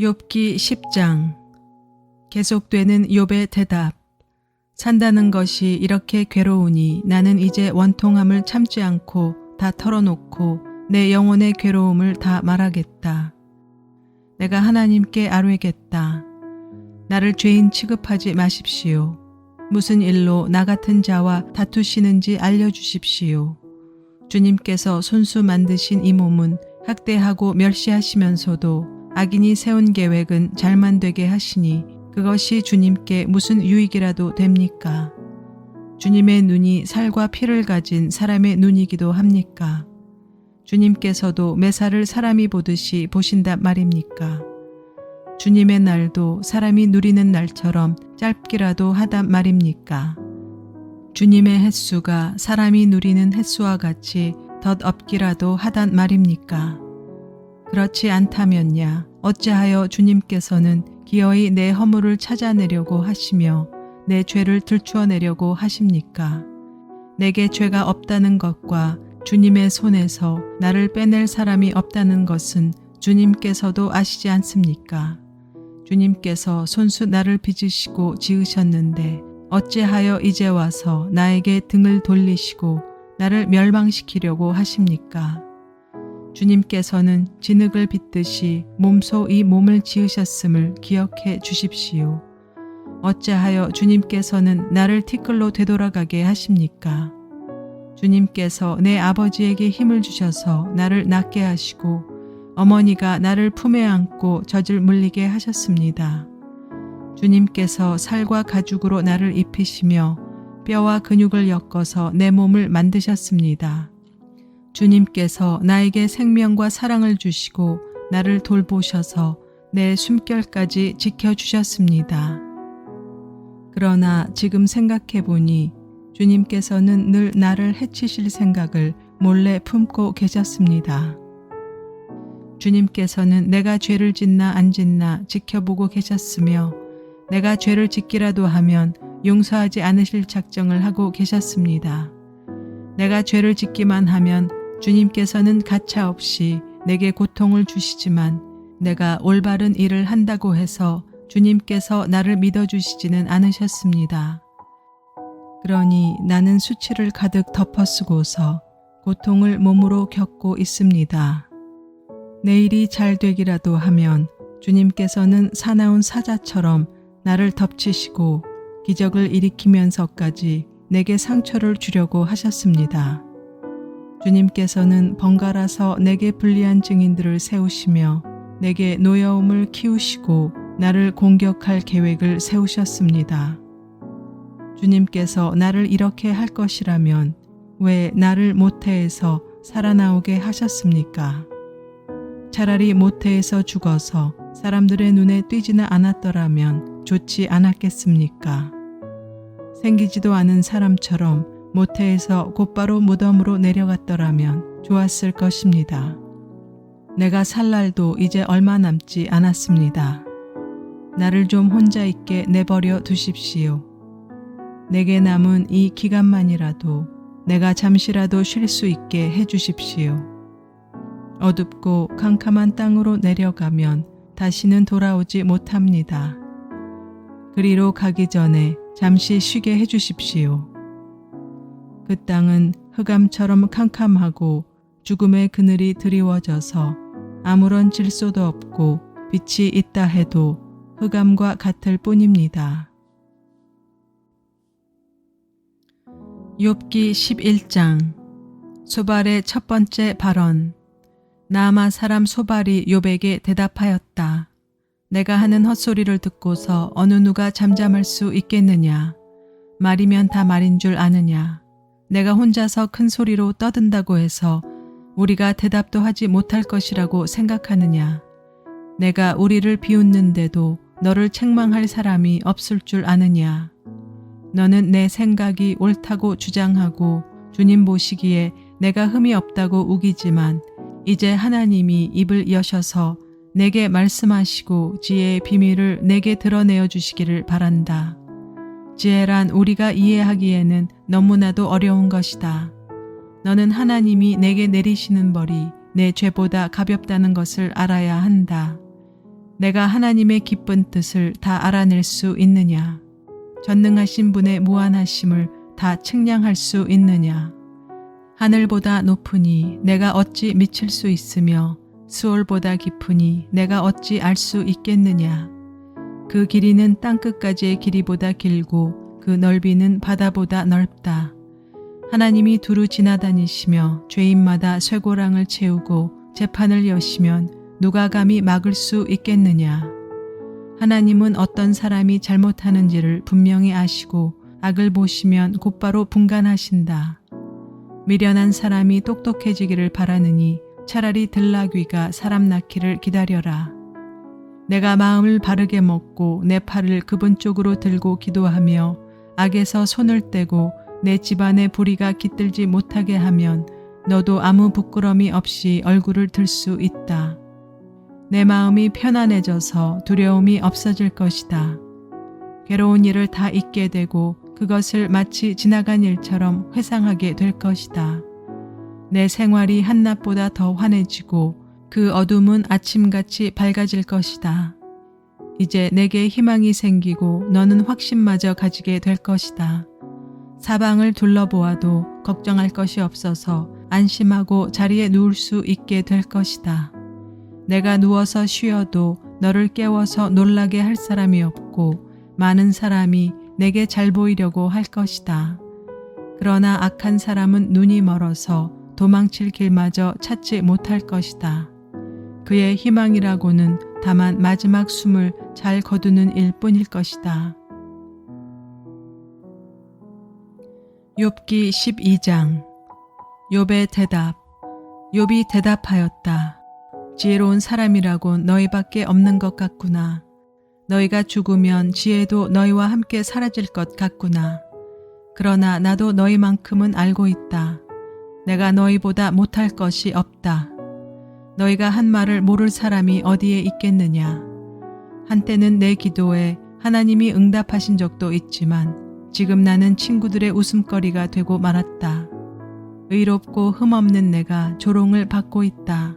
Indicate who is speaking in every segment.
Speaker 1: 욥기 10장. 계속되는 욥의 대답. 산다는 것이 이렇게 괴로우니 나는 이제 원통함을 참지 않고 다 털어놓고 내 영혼의 괴로움을 다 말하겠다. 내가 하나님께 아뢰겠다. 나를 죄인 취급하지 마십시오. 무슨 일로 나 같은 자와 다투시는지 알려주십시오. 주님께서 손수 만드신 이 몸은 학대하고 멸시하시면서도 악인이 세운 계획은 잘만 되게 하시니 그것이 주님께 무슨 유익이라도 됩니까? 주님의 눈이 살과 피를 가진 사람의 눈이기도 합니까? 주님께서도 매사를 사람이 보듯이 보신단 말입니까? 주님의 날도 사람이 누리는 날처럼 짧기라도 하단 말입니까? 주님의 햇수가 사람이 누리는 햇수와 같이 덧없기라도 하단 말입니까? 그렇지 않다면야 어찌하여 주님께서는 기어이 내 허물을 찾아내려고 하시며 내 죄를 들추어내려고 하십니까? 내게 죄가 없다는 것과 주님의 손에서 나를 빼낼 사람이 없다는 것은 주님께서도 아시지 않습니까? 주님께서 손수 나를 빚으시고 지으셨는데 어찌하여 이제 와서 나에게 등을 돌리시고 나를 멸망시키려고 하십니까? 주님께서는 진흙을 빚듯이 몸소 이 몸을 지으셨음을 기억해 주십시오. 어찌하여 주님께서는 나를 티끌로 되돌아가게 하십니까? 주님께서 내 아버지에게 힘을 주셔서 나를 낫게 하시고 어머니가 나를 품에 안고 젖을 물리게 하셨습니다. 주님께서 살과 가죽으로 나를 입히시며 뼈와 근육을 엮어서 내 몸을 만드셨습니다. 주님께서 나에게 생명과 사랑을 주시고 나를 돌보셔서 내 숨결까지 지켜주셨습니다. 그러나 지금 생각해보니 주님께서는 늘 나를 해치실 생각을 몰래 품고 계셨습니다. 주님께서는 내가 죄를 짓나 안 짓나 지켜보고 계셨으며 내가 죄를 짓기라도 하면 용서하지 않으실 작정을 하고 계셨습니다. 내가 죄를 짓기만 하면 주님께서는 가차없이 내게 고통을 주시지만 내가 올바른 일을 한다고 해서 주님께서 나를 믿어주시지는 않으셨습니다. 그러니 나는 수치를 가득 덮어쓰고서 고통을 몸으로 겪고 있습니다. 내일이 잘 되기라도 하면 주님께서는 사나운 사자처럼 나를 덮치시고 기적을 일으키면서까지 내게 상처를 주려고 하셨습니다. 주님께서는 번갈아서 내게 불리한 증인들을 세우시며 내게 노여움을 키우시고 나를 공격할 계획을 세우셨습니다. 주님께서 나를 이렇게 할 것이라면 왜 나를 모태에서 살아나오게 하셨습니까? 차라리 모태에서 죽어서 사람들의 눈에 띄지는 않았더라면 좋지 않았겠습니까? 생기지도 않은 사람처럼 모태에서 곧바로 무덤으로 내려갔더라면 좋았을 것입니다. 내가 살 날도 이제 얼마 남지 않았습니다. 나를 좀 혼자 있게 내버려 두십시오. 내게 남은 이 기간만이라도 내가 잠시라도 쉴 수 있게 해주십시오. 어둡고 캄캄한 땅으로 내려가면 다시는 돌아오지 못합니다. 그리로 가기 전에 잠시 쉬게 해주십시오. 그 땅은 흑암처럼 캄캄하고 죽음의 그늘이 드리워져서 아무런 질소도 없고 빛이 있다 해도 흑암과 같을 뿐입니다. 욥기 11장. 소발의 첫 번째 발언. 나아마 사람 소발이 욥에게 대답하였다. 내가 하는 헛소리를 듣고서 어느 누가 잠잠할 수 있겠느냐. 말이면 다 말인 줄 아느냐. 내가 혼자서 큰 소리로 떠든다고 해서 우리가 대답도 하지 못할 것이라고 생각하느냐. 내가 우리를 비웃는데도 너를 책망할 사람이 없을 줄 아느냐. 너는 내 생각이 옳다고 주장하고 주님 보시기에 내가 흠이 없다고 우기지만 이제 하나님이 입을 여셔서 내게 말씀하시고 지혜의 비밀을 내게 드러내어 주시기를 바란다. 지혜란 우리가 이해하기에는 너무나도 어려운 것이다. 너는 하나님이 내게 내리시는 벌이 내 죄보다 가볍다는 것을 알아야 한다. 내가 하나님의 기쁜 뜻을 다 알아낼 수 있느냐? 전능하신 분의 무한하심을 다 측량할 수 있느냐? 하늘보다 높으니 내가 어찌 미칠 수 있으며 수월보다 깊으니 내가 어찌 알 수 있겠느냐? 그 길이는 땅끝까지의 길이보다 길고 그 넓이는 바다보다 넓다. 하나님이 두루 지나다니시며 죄인마다 쇠고랑을 채우고 재판을 여시면 누가 감히 막을 수 있겠느냐? 하나님은 어떤 사람이 잘못하는지를 분명히 아시고 악을 보시면 곧바로 분간하신다. 미련한 사람이 똑똑해지기를 바라느니 차라리 들나귀가 사람 낳기를 기다려라. 내가 마음을 바르게 먹고 내 팔을 그분 쪽으로 들고 기도하며 악에서 손을 떼고 내 집안의 불의가 깃들지 못하게 하면 너도 아무 부끄러움이 없이 얼굴을 들 수 있다. 내 마음이 편안해져서 두려움이 없어질 것이다. 괴로운 일을 다 잊게 되고 그것을 마치 지나간 일처럼 회상하게 될 것이다. 내 생활이 한낮보다 더 환해지고 그 어둠은 아침같이 밝아질 것이다. 이제 내게 희망이 생기고 너는 확신마저 가지게 될 것이다. 사방을 둘러보아도 걱정할 것이 없어서 안심하고 자리에 누울 수 있게 될 것이다. 내가 누워서 쉬어도 너를 깨워서 놀라게 할 사람이 없고 많은 사람이 내게 잘 보이려고 할 것이다. 그러나 악한 사람은 눈이 멀어서 도망칠 길마저 찾지 못할 것이다. 그의 희망이라고는 다만 마지막 숨을 잘 거두는 일뿐일 것이다. 욥기 12장. 욥의 대답. 욥이 대답하였다. 지혜로운 사람이라고 너희밖에 없는 것 같구나. 너희가 죽으면 지혜도 너희와 함께 사라질 것 같구나. 그러나 나도 너희만큼은 알고 있다. 내가 너희보다 못할 것이 없다. 너희가 한 말을 모를 사람이 어디에 있겠느냐. 한때는 내 기도에 하나님이 응답하신 적도 있지만 지금 나는 친구들의 웃음거리가 되고 말았다. 의롭고 흠없는 내가 조롱을 받고 있다.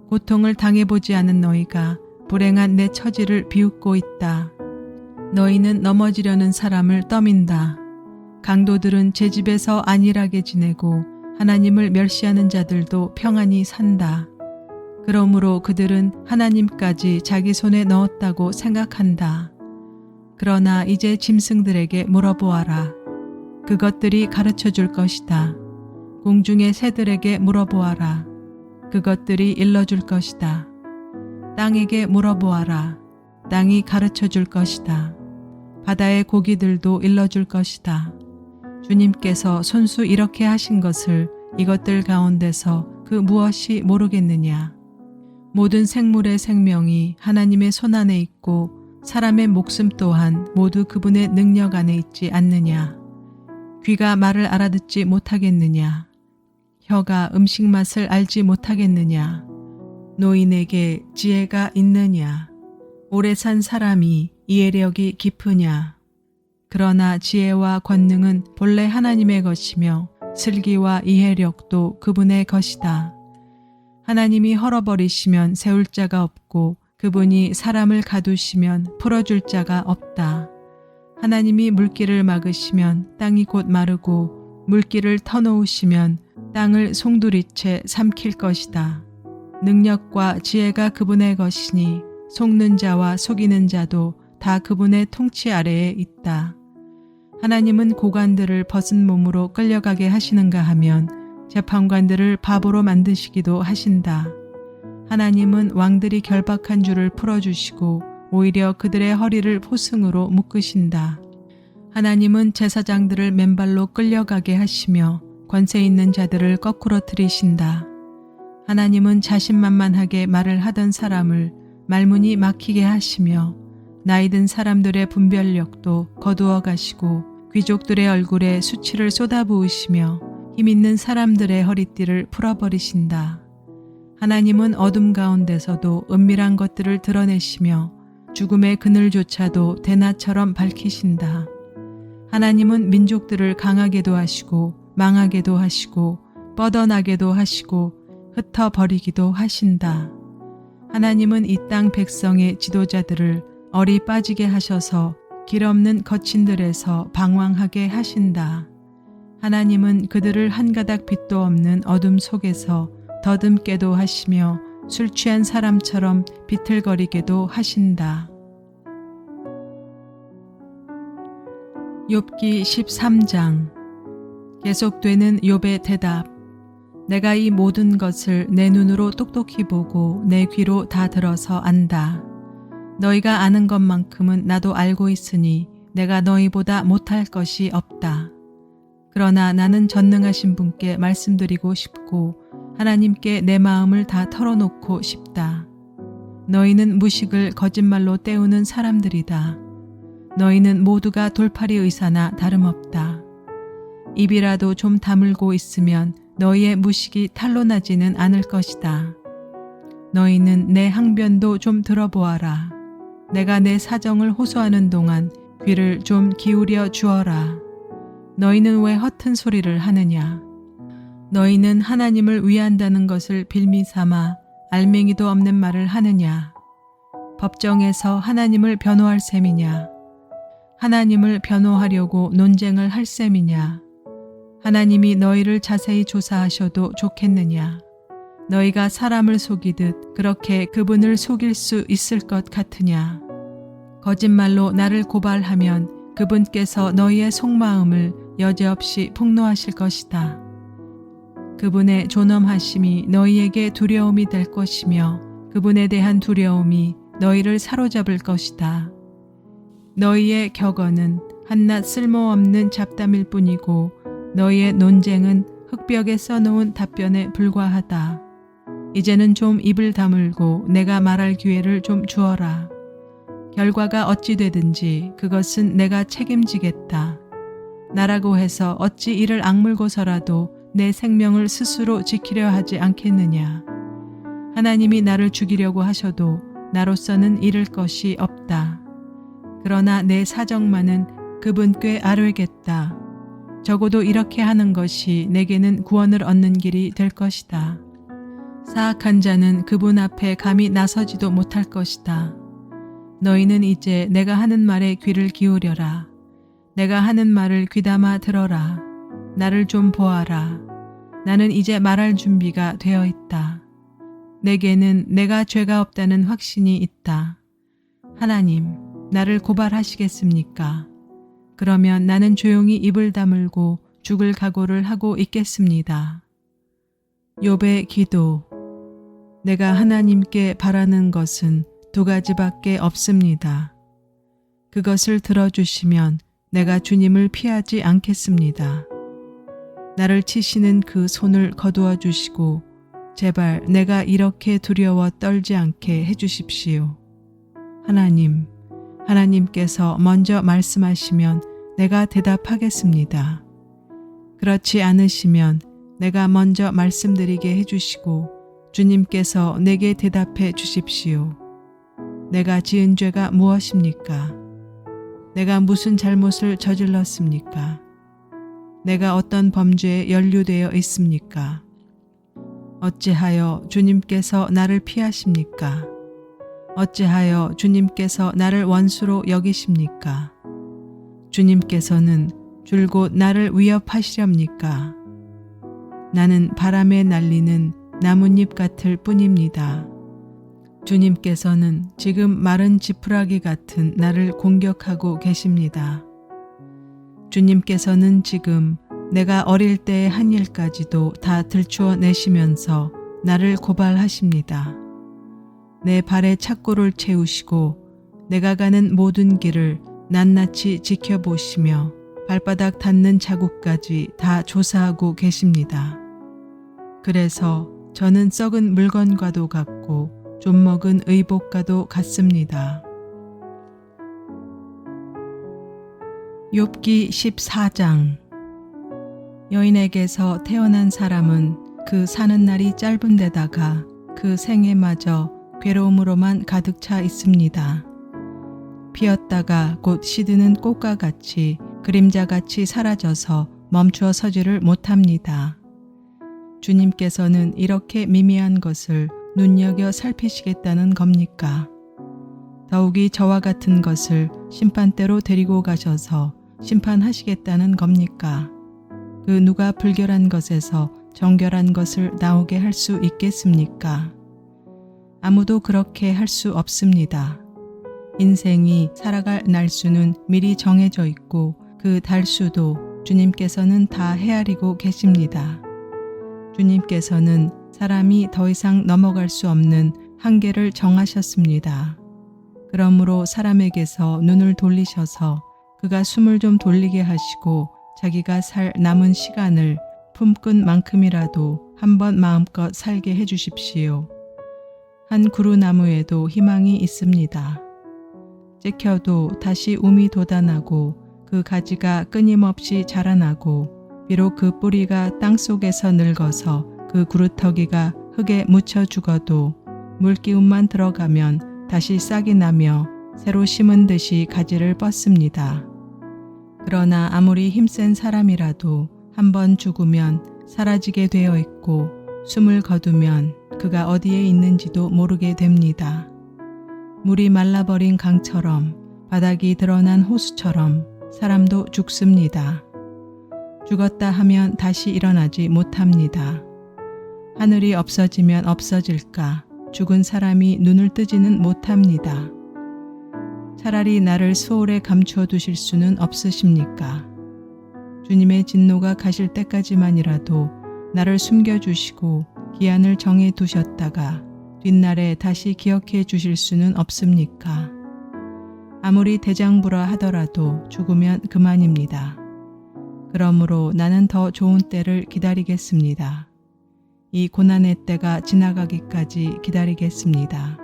Speaker 1: 고통을 당해보지 않은 너희가 불행한 내 처지를 비웃고 있다. 너희는 넘어지려는 사람을 떠민다. 강도들은 제 집에서 안일하게 지내고 하나님을 멸시하는 자들도 평안히 산다. 그러므로 그들은 하나님까지 자기 손에 넣었다고 생각한다. 그러나 이제 짐승들에게 물어보아라. 그것들이 가르쳐 줄 것이다. 공중의 새들에게 물어보아라. 그것들이 일러줄 것이다. 땅에게 물어보아라. 땅이 가르쳐 줄 것이다. 바다의 고기들도 일러줄 것이다. 주님께서 손수 이렇게 하신 것을 이것들 가운데서 그 무엇이 모르겠느냐. 모든 생물의 생명이 하나님의 손 안에 있고 사람의 목숨 또한 모두 그분의 능력 안에 있지 않느냐. 귀가 말을 알아듣지 못하겠느냐. 혀가 음식 맛을 알지 못하겠느냐. 노인에게 지혜가 있느냐. 오래 산 사람이 이해력이 깊으냐. 그러나 지혜와 권능은 본래 하나님의 것이며 슬기와 이해력도 그분의 것이다. 하나님이 헐어버리시면 세울 자가 없고 그분이 사람을 가두시면 풀어줄 자가 없다. 하나님이 물길을 막으시면 땅이 곧 마르고 물길을 터놓으시면 땅을 송두리째 삼킬 것이다. 능력과 지혜가 그분의 것이니 속는 자와 속이는 자도 다 그분의 통치 아래에 있다. 하나님은 고관들을 벗은 몸으로 끌려가게 하시는가 하면 재판관들을 바보로 만드시기도 하신다. 하나님은 왕들이 결박한 줄을 풀어주시고 오히려 그들의 허리를 포승으로 묶으신다. 하나님은 제사장들을 맨발로 끌려가게 하시며 권세 있는 자들을 거꾸로 들이신다. 하나님은 자신만만하게 말을 하던 사람을 말문이 막히게 하시며 나이든 사람들의 분별력도 거두어 가시고 귀족들의 얼굴에 수치를 쏟아부으시며 힘있는 사람들의 허리띠를 풀어버리신다. 하나님은 어둠 가운데서도 은밀한 것들을 드러내시며 죽음의 그늘조차도 대낮처럼 밝히신다. 하나님은 민족들을 강하게도 하시고 망하게도 하시고 뻗어나게도 하시고 흩어버리기도 하신다. 하나님은 이 땅 백성의 지도자들을 얼이 빠지게 하셔서 길 없는 거친들에서 방황하게 하신다. 하나님은 그들을 한 가닥 빛도 없는 어둠 속에서 더듬게도 하시며 술 취한 사람처럼 비틀거리게도 하신다. 욥기 13장. 계속되는 욥의 대답. 내가 이 모든 것을 내 눈으로 똑똑히 보고 내 귀로 다 들어서 안다. 너희가 아는 것만큼은 나도 알고 있으니 내가 너희보다 못할 것이 없다. 그러나 나는 전능하신 분께 말씀드리고 싶고 하나님께 내 마음을 다 털어놓고 싶다. 너희는 무식을 거짓말로 때우는 사람들이다. 너희는 모두가 돌팔이 의사나 다름없다. 입이라도 좀 다물고 있으면 너희의 무식이 탄로나지는 않을 것이다. 너희는 내 항변도 좀 들어보아라. 내가 내 사정을 호소하는 동안 귀를 좀 기울여 주어라. 너희는 왜 허튼 소리를 하느냐? 너희는 하나님을 위한다는 것을 빌미 삼아 알맹이도 없는 말을 하느냐? 법정에서 하나님을 변호할 셈이냐? 하나님을 변호하려고 논쟁을 할 셈이냐? 하나님이 너희를 자세히 조사하셔도 좋겠느냐? 너희가 사람을 속이듯 그렇게 그분을 속일 수 있을 것 같으냐? 거짓말로 나를 고발하면 그분께서 너희의 속마음을 여지없이 폭로하실 것이다. 그분의 존엄하심이 너희에게 두려움이 될 것이며 그분에 대한 두려움이 너희를 사로잡을 것이다. 너희의 격언은 한낱 쓸모없는 잡담일 뿐이고 너희의 논쟁은 흙벽에 써놓은 답변에 불과하다. 이제는 좀 입을 다물고 내가 말할 기회를 좀 주어라. 결과가 어찌 되든지 그것은 내가 책임지겠다. 나라고 해서 어찌 이를 악물고서라도 내 생명을 스스로 지키려 하지 않겠느냐. 하나님이 나를 죽이려고 하셔도 나로서는 잃을 것이 없다. 그러나 내 사정만은 그분께 아뢰겠다. 적어도 이렇게 하는 것이 내게는 구원을 얻는 길이 될 것이다. 사악한 자는 그분 앞에 감히 나서지도 못할 것이다. 너희는 이제 내가 하는 말에 귀를 기울여라. 내가 하는 말을 귀담아 들어라. 나를 좀 보아라. 나는 이제 말할 준비가 되어 있다. 내게는 내가 죄가 없다는 확신이 있다. 하나님, 나를 고발하시겠습니까? 그러면 나는 조용히 입을 다물고 죽을 각오를 하고 있겠습니다. 욥의 기도. 내가 하나님께 바라는 것은 두 가지밖에 없습니다. 그것을 들어주시면 내가 주님을 피하지 않겠습니다. 나를 치시는 그 손을 거두어 주시고 제발 내가 이렇게 두려워 떨지 않게 해주십시오. 하나님, 하나님께서 먼저 말씀하시면 내가 대답하겠습니다. 그렇지 않으시면 내가 먼저 말씀드리게 해주시고 주님께서 내게 대답해 주십시오. 내가 지은 죄가 무엇입니까? 내가 무슨 잘못을 저질렀습니까? 내가 어떤 범죄에 연루되어 있습니까? 어찌하여 주님께서 나를 피하십니까? 어찌하여 주님께서 나를 원수로 여기십니까? 주님께서는 줄곧 나를 위협하시렵니까? 나는 바람에 날리는 나뭇잎 같을 뿐입니다. 주님께서는 지금 마른 지푸라기 같은 나를 공격하고 계십니다. 주님께서는 지금 내가 어릴 때의 한 일까지도 다 들추어 내시면서 나를 고발하십니다. 내 발에 착고를 채우시고 내가 가는 모든 길을 낱낱이 지켜보시며 발바닥 닿는 자국까지 다 조사하고 계십니다. 그래서 저는 썩은 물건과도 같고 좀먹은 의복과도 같습니다. 욥기 14장. 여인에게서 태어난 사람은 그 사는 날이 짧은 데다가 그 생애마저 괴로움으로만 가득 차 있습니다. 피었다가 곧 시드는 꽃과 같이 그림자같이 사라져서 멈추어 서지를 못합니다. 주님께서는 이렇게 미미한 것을 눈여겨 살피시겠다는 겁니까? 더욱이 저와 같은 것을 심판대로 데리고 가셔서 심판하시겠다는 겁니까? 그 누가 불결한 것에서 정결한 것을 나오게 할 수 있겠습니까? 아무도 그렇게 할 수 없습니다. 인생이 살아갈 날수는 미리 정해져 있고 그 달수도 주님께서는 다 헤아리고 계십니다. 주님께서는 사람이 더 이상 넘어갈 수 없는 한계를 정하셨습니다. 그러므로 사람에게서 눈을 돌리셔서 그가 숨을 좀 돌리게 하시고 자기가 살 남은 시간을 품꾼 만큼이라도 한번 마음껏 살게 해주십시오. 한 구루나무에도 희망이 있습니다. 찍혀도 다시 움이 돋아나고 그 가지가 끊임없이 자라나고 비록 그 뿌리가 땅속에서 늙어서 그 구루터기가 흙에 묻혀 죽어도 물기운만 들어가면 다시 싹이 나며 새로 심은 듯이 가지를 뻗습니다. 그러나 아무리 힘센 사람이라도 한번 죽으면 사라지게 되어 있고 숨을 거두면 그가 어디에 있는지도 모르게 됩니다. 물이 말라버린 강처럼 바닥이 드러난 호수처럼 사람도 죽습니다. 죽었다 하면 다시 일어나지 못합니다. 하늘이 없어지면 없어질까 죽은 사람이 눈을 뜨지는 못합니다. 차라리 나를 수월에 감추어 두실 수는 없으십니까? 주님의 진노가 가실 때까지만이라도 나를 숨겨주시고 기한을 정해 두셨다가 뒷날에 다시 기억해 주실 수는 없습니까? 아무리 대장부라 하더라도 죽으면 그만입니다. 그러므로 나는 더 좋은 때를 기다리겠습니다. 이 고난의 때가 지나가기까지 기다리겠습니다.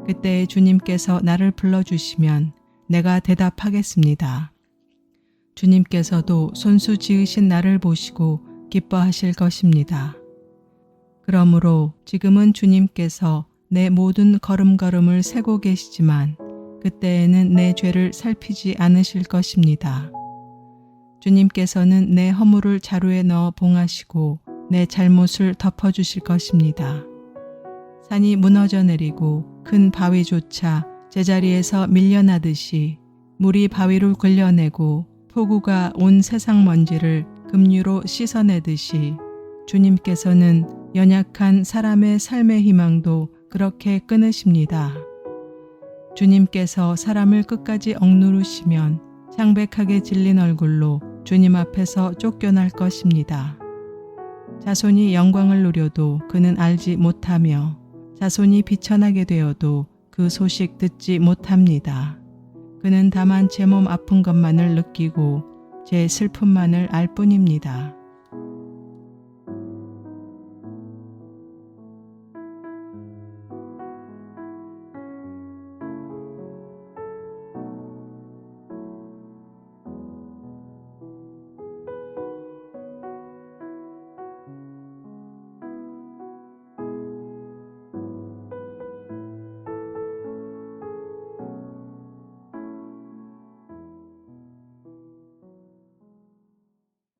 Speaker 1: 그때 주님께서 나를 불러주시면 내가 대답하겠습니다. 주님께서도 손수 지으신 나를 보시고 기뻐하실 것입니다. 그러므로 지금은 주님께서 내 모든 걸음걸음을 세고 계시지만 그때에는 내 죄를 살피지 않으실 것입니다. 주님께서는 내 허물을 자루에 넣어 봉하시고 내 잘못을 덮어주실 것입니다. 산이 무너져 내리고 큰 바위조차 제자리에서 밀려나듯이 물이 바위를 걸려내고 폭우가 온 세상 먼지를 급류로 씻어내듯이 주님께서는 연약한 사람의 삶의 희망도 그렇게 끊으십니다. 주님께서 사람을 끝까지 억누르시면 창백하게 질린 얼굴로 주님 앞에서 쫓겨날 것입니다. 자손이 영광을 누려도 그는 알지 못하며 자손이 비천하게 되어도 그 소식 듣지 못합니다. 그는 다만 제 몸 아픈 것만을 느끼고 제 슬픔만을 알 뿐입니다.